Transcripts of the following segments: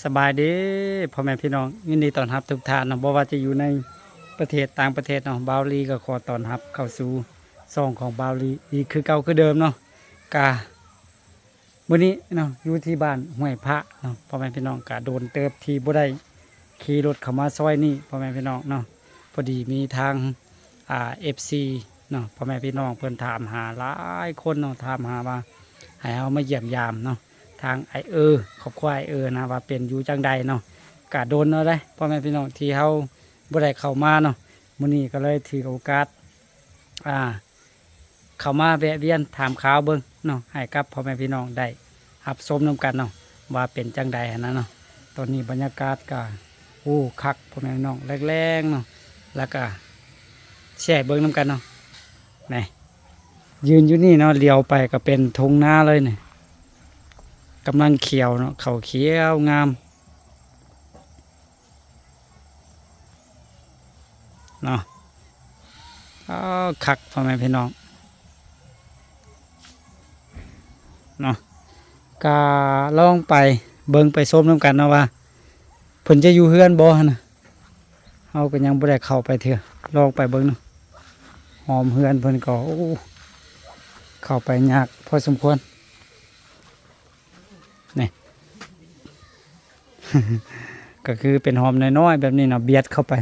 สบายดีพ่อแม่พี่น้องยินดีต้อนรับทุกท่านเนาะบ่ว่าจะอยู่ในประเทศต่างประเทศเนาะบาวลีก็ขอต้อนรับเข้าสู่ช่องของบาวลีอีกคือเก่าคือเดิมเนาะกะมื้อนี้เนาะอยู่ที่บ้านห้วยพระเนาะพ่อแม่พี่น้องกะโดนเติบที่บ่ได้ขี่รถเข้ามาซอยนี้พ่อแม่พี่น้องเนาะพอดีมีทางFC เนาะพ่อแม่พี่น้องเพิ่นถามหาหลายคนเนาะถามหาว่าให้เอามาเยี่ยมยามเนาะทางครอบครัวนะว่าเป็นอยู่จังใดเนาะกะโดนเนาะได้พ่อแม่พี่น้องที่เฮาบ่ได้เข้ามาเนาะมื้อนี้ก็เลยถือโอกาสเข้ามาแวะเวียนถามข่าวเบิ่งเนาะให้กับพ่อแม่พี่น้องได้รับชมนํกันเนาะว่าเป็นจังใดหั้นนะเนาะตอนนี้บรรยากาศก็คักพ่อแม่พี่น้องแรงๆเนาะแล้วก็แช่เบิ่งนํกันเนาะนี่ยืนอยู่นี่เนาะเลี้ยวไปก็เป็นทุ่งนาเลยนี่กำลังเขียวเนาะเขาเขียวงามเนาะคักพ่อแม่พี่น้องเนาะกาลองไปเบิ่งไปส้มน้ำกันเนาะว่าเพิ่นจะอยู่เฮือนบ่นะเฮาก็ยังบ่ได้เข้าไปเถอะลองไปเบิ่งเนาะหอมเฮือนเพิ่นก็เข้าไปยากพอสมควรนี่ ก็คือเป็นหอมน้อยๆแบบนี้เนาะเบียดเข้าไป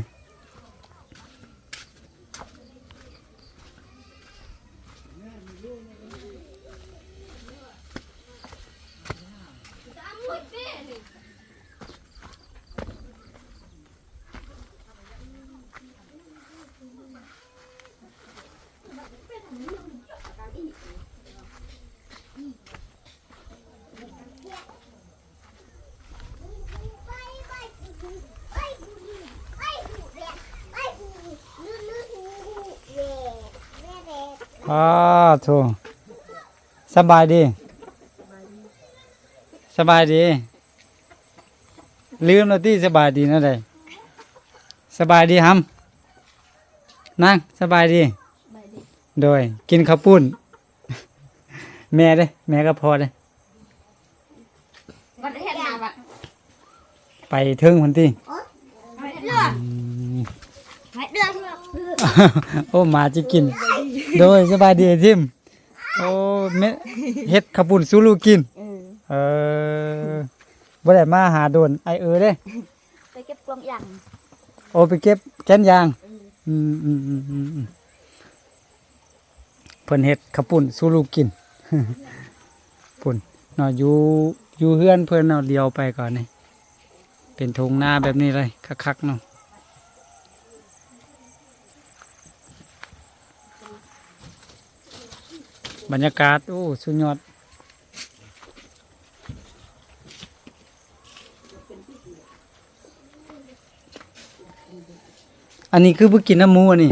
โถสบายดีสบายดีลืมแล้วที่สบายดีนั่นเลยสบายดีฮัมนั่งสบายดีโดยกินข้าวปุ้น แม่เด้แม่ก็พอเด้ไปถึงคนที่โอ้มาจะกินโดยสบายดีทิมโอ้เฮ็ดข้าวปุ้นสู้ลูกกินบ่ได้มาหาโดนเด้ไปเก็บกลองยางโอ้ไปเก็บแกนยางเพิ่นเฮ็ดข้าวปุ้นสู้ลูกกิน ปุ่นเนาะอยู่เฮือนเพิ่นเนาะเลี้ยวไปก่อนนี่เป็นทุ่งนาแบบนี้เลยคักๆเนาะบรรยากาศสุดยอดอันนี้คือผู้กินน้ำหมูอันนี้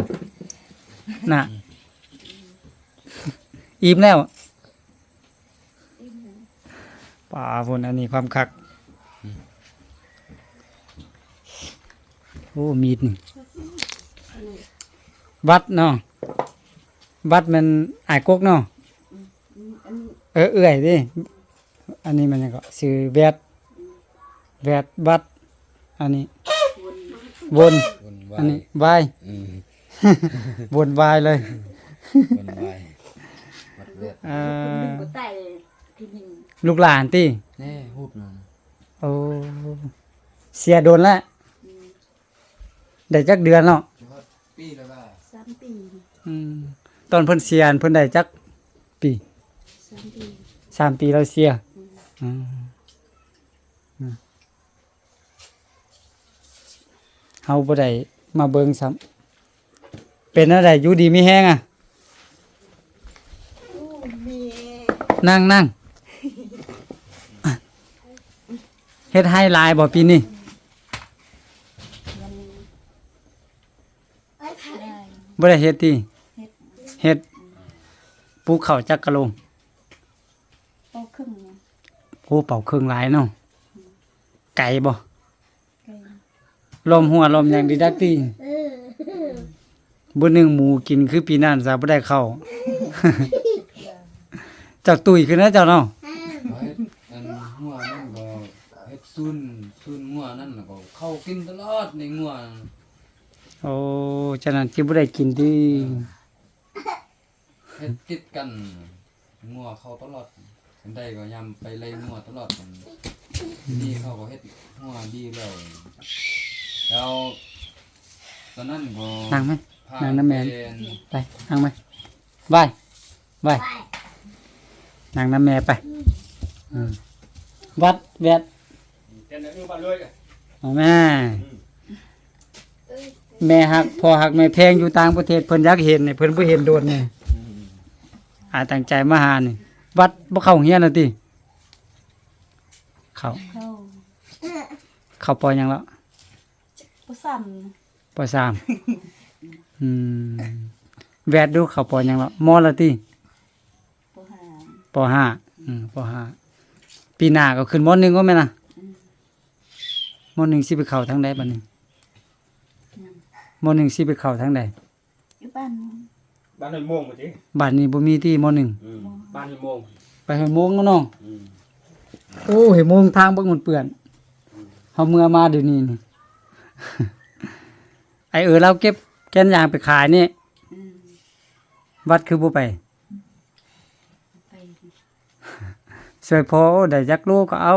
น่ะอิ่มแล้วป่าฝนอันนี้ความคักมีดนี่วัดเนาะวัดมันอายกกเนาะเอื้อยดิอันนี้มันยังก็ชื่อแวดวัดอันนี้วนอันนี้วายวนวายเลยลูกหลานติแน่ฮูบนอนเสียโดนแล้วได้จักเดือนเนาะปีแล้วว่า3 ปีตอนเพิ่นเสียเพิ่นได้จักปี3 ปีเราเสียเฮาบ่ได้มาเบิ่งซ้ำเป็นอะไรอยู่ดีมีแฮงนั่งเฮ็ดให้ลายบ่ปีนี้บ่ได้เฮ็ดติเฮ็ดปลูกข้าวจักกะโลงเป่าครึ่งเป่าครึ่งหลายเนาะไก่บ่ลมหัวลมอย่างดีดักติบ่นึ่งหมูกินคือปีนั้นซะบ่ได้เข้า เจ้าตุ้ยคือนะเจ้าเนาะอันหัวมันบ่ เฮ็ดซุนงัวนั่นแล้วก็เข้ากินตลอดในงัว โอ้ฉะนั้นที่บ่ได้กินที่ เฮ็ดติดกันงัวเข้าตลอดอันใดก็ยำไปไล่งัวตลอดมันนี่เขาก็เฮ็ดงัวดีแล้วตอนนั้นก็ นั่งไหม พา นั่งนะแม่ ไป ไปนั่งไหมไปนั่งน้ำแม่ไปวัดแวดเอาแม่แม่หักพอหักแม่แพงอยู่ต่างประเทศเพิ่นอยากเห็นนี่เพิ่นบ่เห็นโดนนี่ตั้งใจมาหานี่วัดบ่เข้าโรงเรียนแล้วติเข้า เข้า เข้าปอหยังแล้ว บ่ซ้ำ ปสามแวดดูเข้าปอหยังแล้วมแล้วติ บ่หา ปห้าปห้าปีหน้าก็ขึ้นมหนึ่งก็แม่นน่ะมหนึ่งสิไปเข้าทางใดบัดนี้มหนึ่งสิไปเข้าทางใด อยู่บ้าน บ้านในโมงบ่จิ บ้านนี้บ่มีที่มหนึ่ง บ้านในโมง ไปให้โมงเนาะโอ้ให้โมงทางเบิ่งมันเปื้อนเฮาเมื่อมาเดี๋ยวนี้นี่ ไอ้เราเก็บแกนยางไปขายนี่ อืม วัดคือบ่ไป ไป สวยพอได้จักโลก็เอา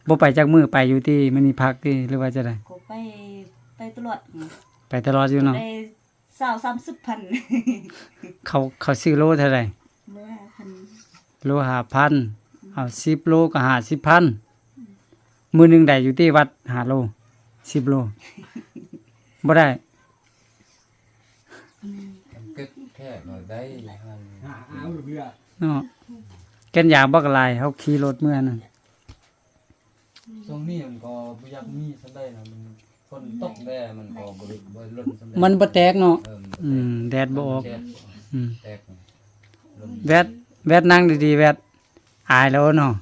บ่ไปจักมือไปอยู่ที่มันนี่พักที่หรือว่าจะได้ ก็ไปตลอด ไปตลอดอยู่เนาะ ได้20-30,000 เขาซื้อโลเท่าไหร่ บ่ว่าพัน โล5,000เอา10โลก็50,000มื้อหนึงได้อยู่ที่วัด5โล10โลบ่ได้ มันเกิดแค่หน่อยได้หั่น เอาเรือ เนาะแก่นยางบักหลายเฮาขี่รถเมื่อนั่น ช่วงนี้มันก็บ่อยากมีซันได้นะมันฝนตกแด่มันก็บ่ล้นซันได้ มันบ่แตกเนาะ เออมัน แดดบ่ออก แดด อืม แตกล้น แวดนั่งดีๆแวดอายแล้วเนาะ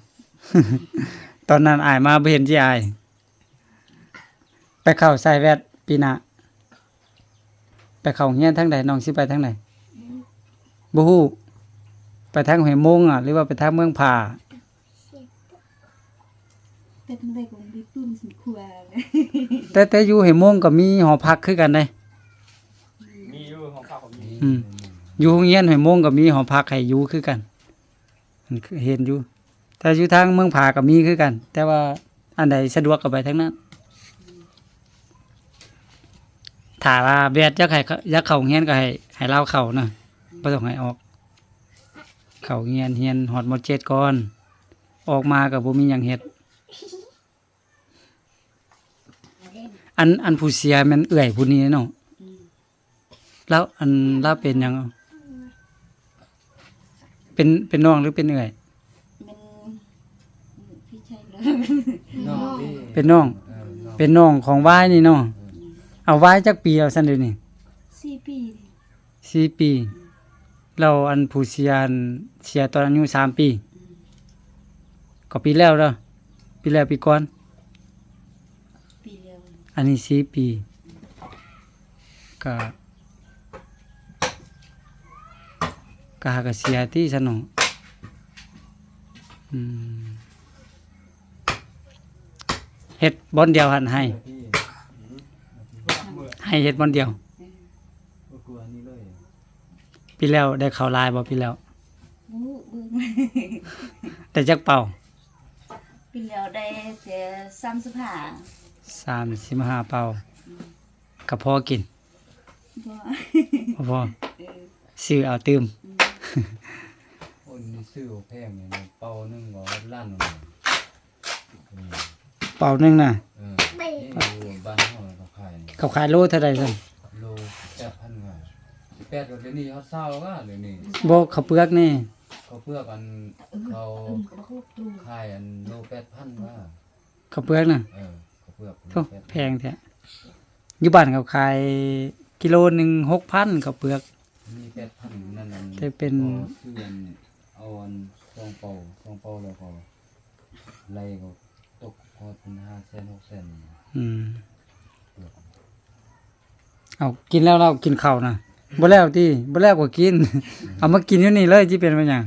ตอนนั้นอายมาบ่เห็นสิอาย ไปเข้าใส่แวดปีหน้าไปเข้าโรงเรียนทางใดน้องสิไปทางใดบ่ฮู้ไปทางห้วยโมงอ่ะหรือว่าไปทางเมืองผา แต่ทางใดก็มีปื้มสิครัวเลย แต่อยู่ห้วยโมงก็มีหอพักคือกันเด้ มีอยู่ของข้าวของมี อืม อยู่โรงเรียนห้วยโมงก็มีหอพักให้อยู่คือกันมันคือเห็นอยู่ แต่อยู่ทางเมืองผาก็มีคือกัน แต่ว่าอันใดสะดวกก็ไปทางนั้นถ้าว่าแวดอยากเข้าโรงเรียนก็ให้เราเข้านะบ่ต้องให้ออก เข้าโรงเรียนฮอดม.7 ก่อน ออกมาก็บ่มีหยังเฮ็ด อันผู้เสียแม่นเอื้อยผู้นี้เนาะแล้วเราเป็นหยังเอาเป็นน้องหรือเป็นเอื้อย มันพี่ชัยเลย นอกที่ เป็นน้อง เออนอก เป็นน้องของวายนี่เนาะเอาวายจักปีแล้วซั่นเดี๋ยวนี้ 4 ปี 4 ปีเราอันผู้เสียเสียตอนอายุ3 ปี ก็ปีแล้วเด้อปีแล้วปีก่อน ปีเดียว อันนี้4 ปีก็หากเสียที่ซะเนาะเฮ็ดบ่อนเดียวหั่นให้ ที่ ให้เฮ็ดบ่อนเดียว บ่กลัวนี่เลย ปีแล้วได้เข้าลายบ่ปีแล้ว บูเบิ่ง ได้จักเป่า ปีเดียวได้แต่35 35เป่าก็พอกิน บ่ บ่พอซื้อเอาตื่ม คนนี่ซื้อแพงเนี่ยเป่าหนึงก็ล้านหนึง เป่าหนึงน่ะ นี่อยู่บ้านเฮาเขาขายนี่ เขาขายโลเท่าใดซั่น โล8,000บาท8ก็เดี๋ยวนี้เขาเศร้าก็เดี๋ยวนี้ บ่ข้าวเปลือกนี่ เขาเพื่อกันเขา ก็บ่ตู้ ขายอันโล8,000ว่า ข้าวเปลือกน่ะ เขาเพื่อ โอ้แพงแท้อยู่บ้านเขาขายกิโลหนึง 6,000ข้าวเปลือก มี8,000นั่น แต่เป็น พอซื้ออันเอาอัน2เป่าแล้วก็ไล่ก็ตกพอเป็น500,000 600,000 เอากินแล้วเรากินข้าวน่ะบ่แล้วติบ่แล้วก็กิน เอามากินอยู่นี่เลยสิเป็นว่าหยัง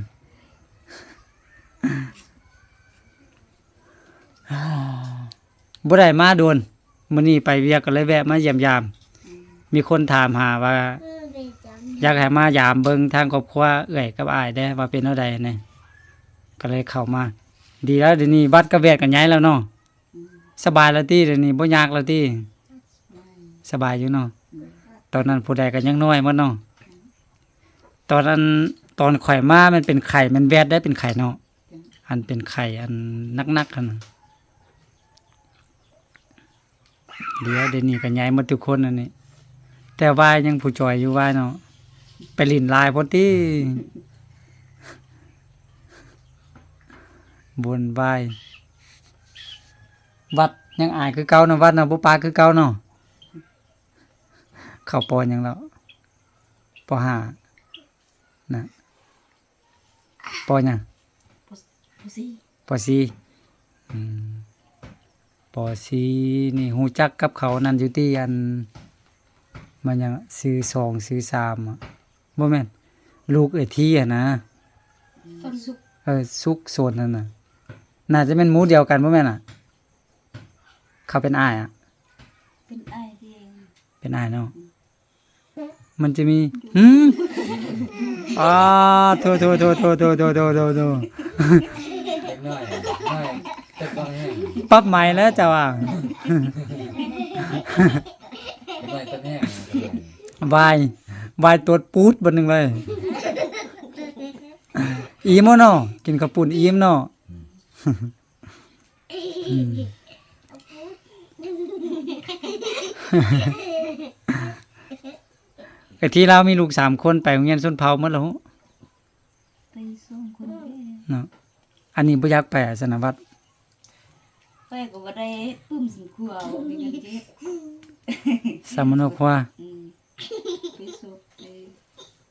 บ่ได้มาโดนมื้อนี้ไปเวียกก็เลยแวะมาเยี่ยมยาม มีคนถามหาว่า อยากให้มายามเบิ่งทางครอบครัวเอื้อยกับอ้ายได้ว่าเป็นเท่าใดนี่ก็เลยเข้ามา ดีแล้วเดี๋ยวนี้บัดก็แวดกันย้ายแล้วเนาะสบายแล้วติเดี๋ยวนี้บ่ยากแล้วติสบายอยู่เนาะตอนนั้นผู้ใดก็ยังน้อยหมดเนาะตอนนั้นตอนข่อยมามันเป็นไข่มันแวดได้เป็นไข่เนาะอันเป็นไข่อันนักๆกันน่ะเดี๋ยวนี้ก็ย้ายหมดทุกคนอันนี้แต่ว่ายังผู้จอยอยู่ว่าเนาะไปลินลายพอดีบนบายวัดยังอายคือเก่าเนาะวัดเนาะบ่ปาคือเก่าเนาะเข้าปอยังแล้วปห้านะปอยัง ผู้สิ ปสี่ปสี่นี่ฮู้จักกับเขานั่นอยู่ที่อันมันยังซื้อ2ซื้อ3อ่ะบ่แม่นลูกไอ้ที่อ่ะนะ ต้นสุก ซุกโซนนั่นน่ะน่าจะเป็นหมู่เดียวกันบ่แม่นอ่ะเขาเป็นอ้ายอ่ะ เป็นไอ้เดียง เป็นอ้ายเนาะมันจะมีอ่าโทเล็กน้อยน้อยเต็มต้องแห้ง ปรับใหม่แล้วจ้าว่า เล็กน้อยเต็มแห้ง วายตัวปูดบันหนึ่งเลยอิ่มเนาะกินข้าวปุ้นอิ่มเนาะไอ้ที่เรามีลูก3คนไปโรงเรียนส้นเผาหมดแล้ว ไปส่งคนเด้ เนาะอันนี้บ่อยากไปอะสนวัตร ไปก็บ่ได้ปึ้มสินครัวบ่มีเงินเก็บ สามนครัว ไปสุกไป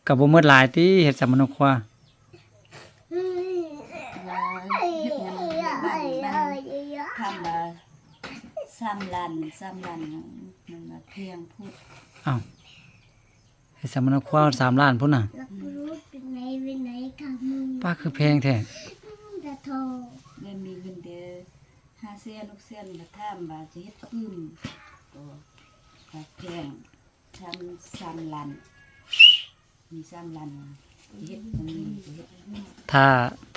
ก็บ่หมดหลายติเฮ็ดสามนครัว ว่าเฮ็ดหยังบ้านทำมา3ล้านมันมาเพียงพูด อ้าวเฮ็ดสามนครัว3ล้านพุ่นน่ะ รับรู้เป็นไหนค่ะมึง ป้าคือแพงแท้ จะโทร เงินมีเงินเดือน5เส้น6เส้นมาทำมาสิเฮ็ดปึ้มก็เพียงทำ3ล้านมี3ล้านสิเฮ็ดตรงนี้สิเฮ็ด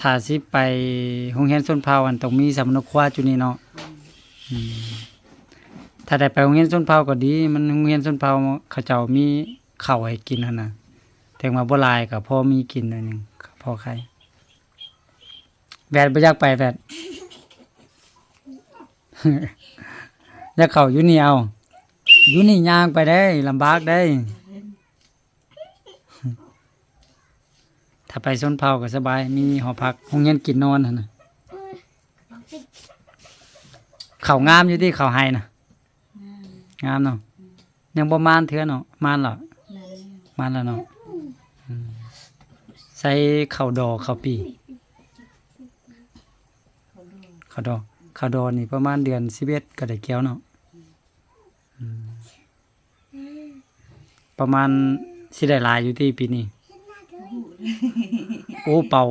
ถ้าสิไปโรงเรียนส้นเผาอันต้องมีสามนครัวจุนี่เนาะถ้าได้ไปโรงเรียนส้นเผาก็ดี มันโรงเรียนส้นเผาเขาเจ้ามีข้าวให้กินหั่นน่ะแต่ว่าบ่หลายก็พอมีกินหน่อยหนึงพอใครแวดบ่อยากไปแวด อยากเข้าอยู่นี่เอาอยู่นี่ย่างไปได้ลำบากได้ ถ้าไปส้นเผาก็สบาย มีหอพักโรงเรียนกินนอนหั่นน่ะเขางามอยู่ที่เขาให้น่ะงามเนาะยังบ่มานเทื่อเนาะมานเหรอ นั่น มานแล้วเนาะใส่ข้าวดอข้าวปี เขาดู ข้าวดอนี่ประมาณเดือน11ก็ได้เกี่ยวเนาะประมาณสิได้หลายอยู่ที่ปีนี้ โอ้เป่า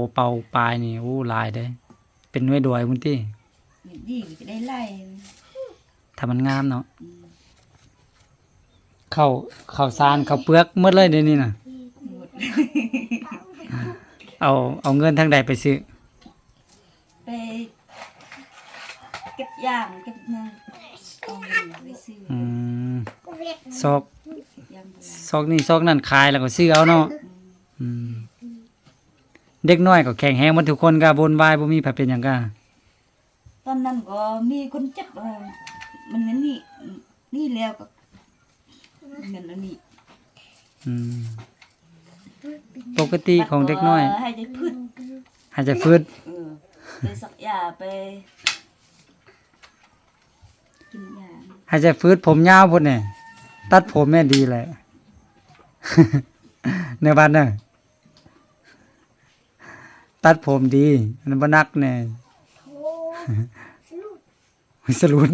ปลายนี่โอ้หลายเด้ เป็นหน่วยดอยพุ่นติ ดีก็จะได้ไล่ ถ้ามันงามเนาะข้าวสารข้าวเปลือกหมดเลยเดี๋ยวนี้น่ะ หมด เอาเงินทางใดไปซื้อ ไปเก็บย่างเก็บเงินเอาเงินไปซื้อ ซอก ย่างโบราณ ซอกนี่ซอกนั่นขายแล้วก็ซื้อเอาเนาะเด็กน้อยก็แข็งแรงหมดทุกคนก็บนบายบ่มีไผเป็นหยังก็ ตอนนั้นก็มีคนเจ็บมันนี่แล้วก็เงินอันนี้ ปกติของเด็กน้อย ให้ได้พืช หายใจฟืด ไปสักยาไปกินยา หายใจฟืดผมยาวพุ่นนี่ตัดผมแม่ดีเลย ในบ้านน่ะตัดผมดีมันบ่นักแน่ สรุป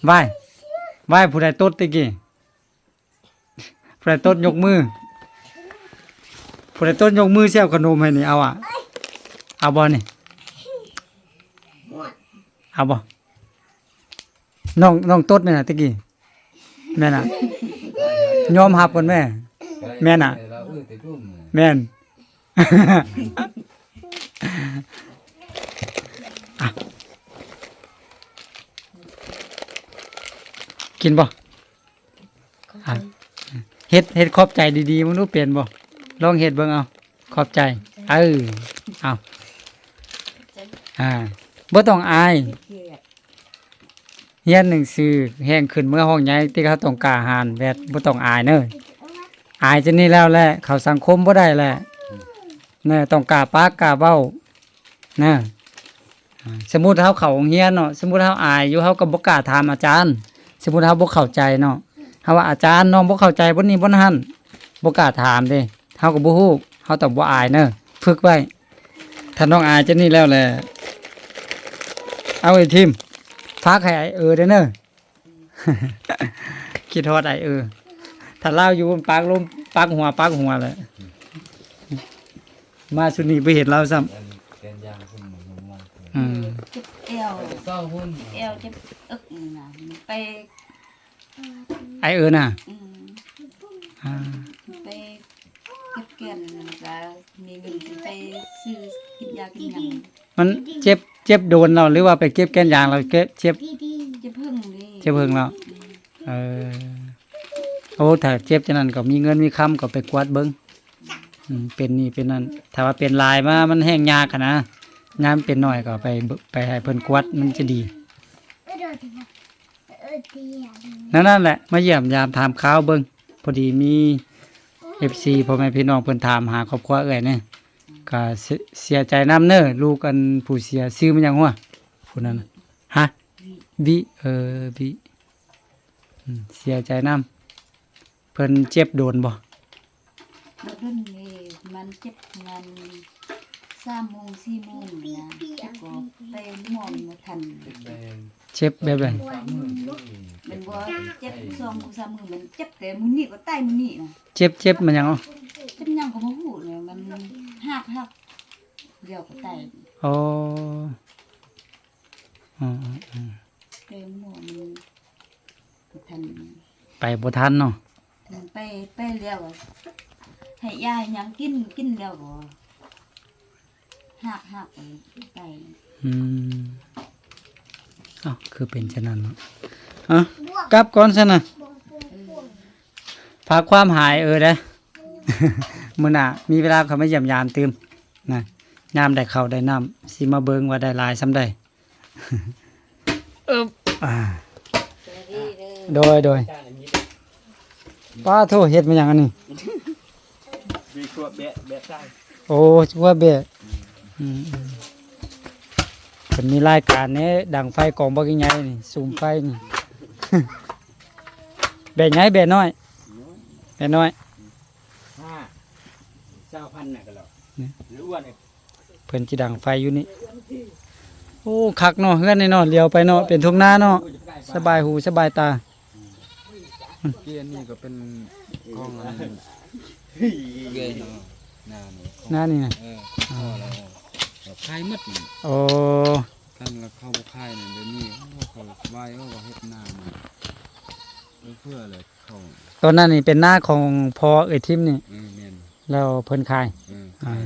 ไหว้ผู้ใดตดตะกี้ผู้ใดตดยกมือผู้ใดตดยกมือเสียขนมให้นี่เอาอ่ะเอาบ่นี่ เอาบ่น้องตดแม่น่ะตะกี้แม่น่ะยอมรับก่อนแม่ แม่น่ะ เราแต่รุ่ม แม่น อ่ะกินบ่อ่ะเฮ็ดขอบใจดีๆมึงรู้เปลี่ยนบ่ลองเฮ็ดเบิ่งเอาขอบใจเอาบ่ต้องอาย เครียด เรียนหนังสือแห้งขึ้นเมื่อห้องใหญ่ที่เขาต้องกล้าหาญแวดบ่ต้องอายเด้ออายจะนี่แล้วแหละเข้าสังคมบ่ได้แหละเน่ต้องกล้าปากกล้าเว้านะสมมุติเฮาเข้าโรงเรียนเนาะสมมุติเฮาอายอยู่เฮาก็บ่กล้าถามอาจารย์ สมมุติเฮาบ่เข้าใจเนาะเฮาว่าอาจารย์น้องบ่เข้าใจบ่นี้บ่นั้นบ่กล้าถามเด้เฮาก็บ่ฮู้เฮาต้องบ่อายเด้อฝึกไว้ถ้าน้องอายจะนี่แล้วแหละเอาไอ้ทีมฝากให้ไอ้เด้อเด้อ คิดฮอดไอ้ถ้าเล่าอยู่บนปากลมปากหัวเลยมาสุดนี้ไปเห็นเราซ้ แกนยางขึ้นหมู่มอง ำอืม เจ็บเอว เศร้าหุ้น เอวเจ็บอึกนี่นะไป ไอ้น่ะ อืม อ่า ไปเก็บแกนแล้วมีเงินไปซื้อกินยากินหยัง มันเจ็บโดนเราหรือว่าไปเก็บแกนยางเราเจ็บ ดี เจ็บพึ่งดิ เจ็บเพิ่งเราเออโอ้ถ้าเจ็บจังนั้นก็มีเงินมีคำก็ไปกวาดเบิ้งเป็นนี่เป็นนั่นถ้าว่าเป็นลายมามันแห้งยากอะนะงานเป็นหน่อยก็ไปให้เพิ่นกวาดมันจะดี นั่นแหละมาเยี่ยมยามถามข่าวเบิ่งพอดีมี FC พ่อแม่พี่น้องเพิ่นถามหาครอบครัวเอ้ยเนี่ยก็เสียใจนำเน้อลูกอันผู้เสียชื่อมันหยังหัวผู้นั้นน่ะฮะวิวิเสียใจนำเพิ่นเจ็บโดนบ่ รถรุ่นนี้มันเจ็บมัน3 โมง 4 โมงนะเจ็บก็ไปหมอมาทัน แดง เจ็บแบบใด มันบ่เจ็บ2 3 มื้อมันเจ็บแต่มื้อนี้ก็ตายมื้อนี้นะ เจ็บมันหยังอ๋อ เจ็บหยังก็บ่ฮู้เลยมันหักเดี๋ยวก็ตาย อ๋ออ๋อ ไปหมอมันก็ทัน ไปบ่ทันเนาะ ไปแล้วอะให้ยายหยังกินแล้วก็หักไป อืมอ้าวคือเป็นฉะนั้นเนาะกลับก่อนซะนะฝากความหายเด้อ มื้อหน้ามีเวลาเขามาเยี่ยมยามตื่มนะยามได้ข้าวได้น้ำสิมาเบิ่งว่าได้หลายส่ำใด อ่าโดย จ้างอันนี้ ป้าโทเฮ็ดมาหยังอันนี้ มีชัวแบะใส่ โอ้ชัวเบะเพิ่นมีรายการนี้ดังไฟกองบ่ใหญ่นี่ซูมไฟนี่ แบะใหญ่แบะน้อยแบะน้อย 5,000น่ะก็แล้วหรืออ้วนเนี่ย เพิ่นสิดังไฟอยู่นี่โอ้คักเนาะเฮือนนี่เนาะเลี้ยวไปเนาะเป็นทุ่งนาเนาะสบายหูสบายตา เกียร์นี่ก็เป็นกล้องอันนี้เกยเนาะหน้านี่ หน้านี่นะ พ่อเราคายหมดนี่ โอ้ ท่านเราเข้าบ่คายนี่เดี๋ยวนี้เขาไหว้ว่าเฮ็ดหน้ามาเพื่ออะไรเขา ตอนนั้นนี่เป็นหน้าของพ่อทิมนี่ แม่น แล้วเพิ่นขาย คาย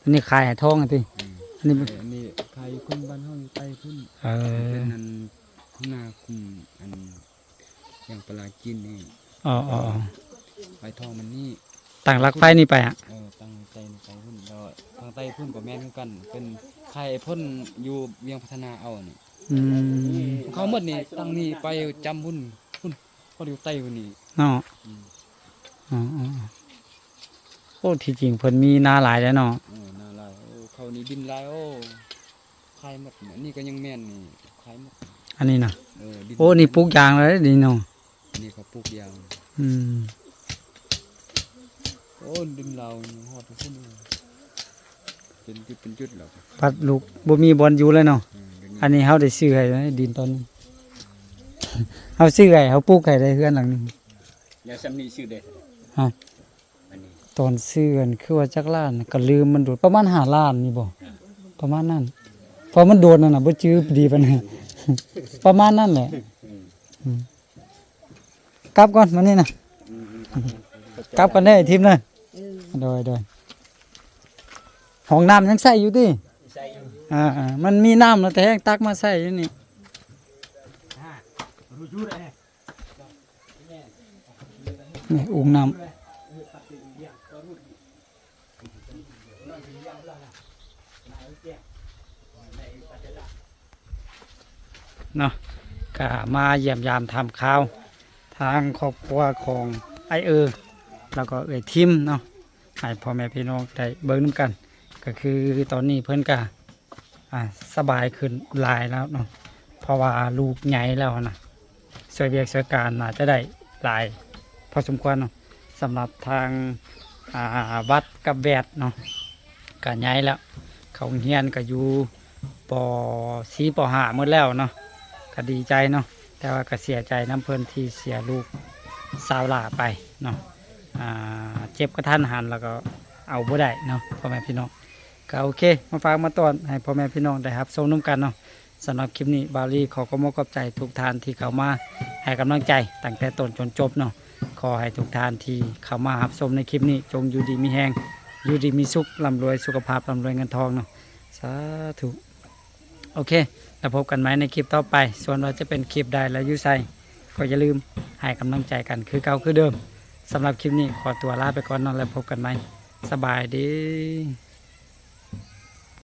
อันนี้ขายให้ทองอ่ะติอันนี้ อันนี้คายคนบ้านเฮาอยู่ใต้พุ่น เป็นนันทุ่งนาคุมอันอย่างปลากินนี่ อ๋อ ไปทองมันนี่ ต่างรักไฟนี่ไปอ่ะ ตั้งใจไปพุ่นแล้วทางใต้พุ่นกับแม่นคือกัน เป็นไข่พ่นอยู่เวียงพัฒนาเอานี่ อืม เขาหมดนี่ตั้งนี่ไปจำพุ่นพออยู่ใต้พุ่นนี่ เนาะอ๋อโอ้ที่จริงเพิ่นมีนาหลายแล้วเนาะ นาลายเขานี่บินลายไข่หมดนี่ก็ยังแม่นนี่ไข่หมด อันนี้น่ะ ดิ โอ้นี่ปลูกยางแล้วดีเนาะ นี่เขาปลูกยาง อืม โอ้ดินเราฮอดพุ่นเป็นจุดแล้ว ปัดลูกบ่มีบอลอยู่เลยเนาะอันนี้เฮาได้ซื้อให้แล้วดินตอนนี้ เฮาซื้อให้เฮาปลูกให้ได้เฮือนหลังนึง แล้วซ้ำนี้ชื่อเด็ด ฮะ อันนี้ ตอนซื้อกันคือว่าจักล้านก็ลืมมันโดดประมาณ5ล้านนี่บ่ประมาณนั้น เพราะมันโดนนั่นน่ะบ่จื้อดีปานนั้น ประมาณนั้นแหละกลับก่อนมานี่นะกลับกันได้อทีมเลย โดยห้องน้ำยังใส่อยู่ติ ใส่อยู่ มันมีน้ำแล้วแต่แห้งตักมาใส่อยู่นี่ รู้อยู่ได้ นี่อุ้งน้ำเนาะก็มาเยี่ยมยามทำข้าว ทางครอบครัวของไอแล้วก็เอ่ยทิมเนาะให้พ่อแม่พี่น้องได้เบิ่งนำกัน ก็คือตอนนี้เพิ่นก็สบายขึ้นหลายแล้วเนาะเพราะว่าลูกใหญ่แล้วนะช่วยเวียกช่วยการน่าจะได้หลายพอสมควรเนาะสำหรับทางวัดกับแวดเนาะก็ใหญ่แล้ว เขาเฮียนก็อยู่ป .4 ป .5 หมดแล้วเนาะก็ดีใจเนาะแต่ว่าก็เสียใจน้ำเพิ่นที่เสียลูกสาวหล่าไปเนาะเจ็บกระทันหันแล้วก็เอาบ่ได้เนาะพ่อแม่พี่น้องก็โอเคมาฝากมาตอนให้พ่อแม่พี่น้องได้ครับชมน้ำกันเนาะสำหรับคลิปนี้บาลีขอขอบคุณใจทุกท่านที่เข้ามาให้กำลังใจตั้งแต่ต้นจนจบเนาะขอให้ทุกท่านที่เข้ามารับชมในคลิปนี้จงอยู่ดีมีแฮงอยู่ดีมีสุขร่ำรวยสุขภาพร่ำรวยเงินทองเนาะสาธุโอเคแล้วพบกันไหมในคลิปต่อไปส่วนเราจะเป็นคลิปใดและอยูไซก็อย่าลืมให้กำลังใจกันคือเก่าคือเดิมสำหรับคลิปนี้ขอตัวลาไปก่อนเนาะแล้วพบกันไหมสบายดี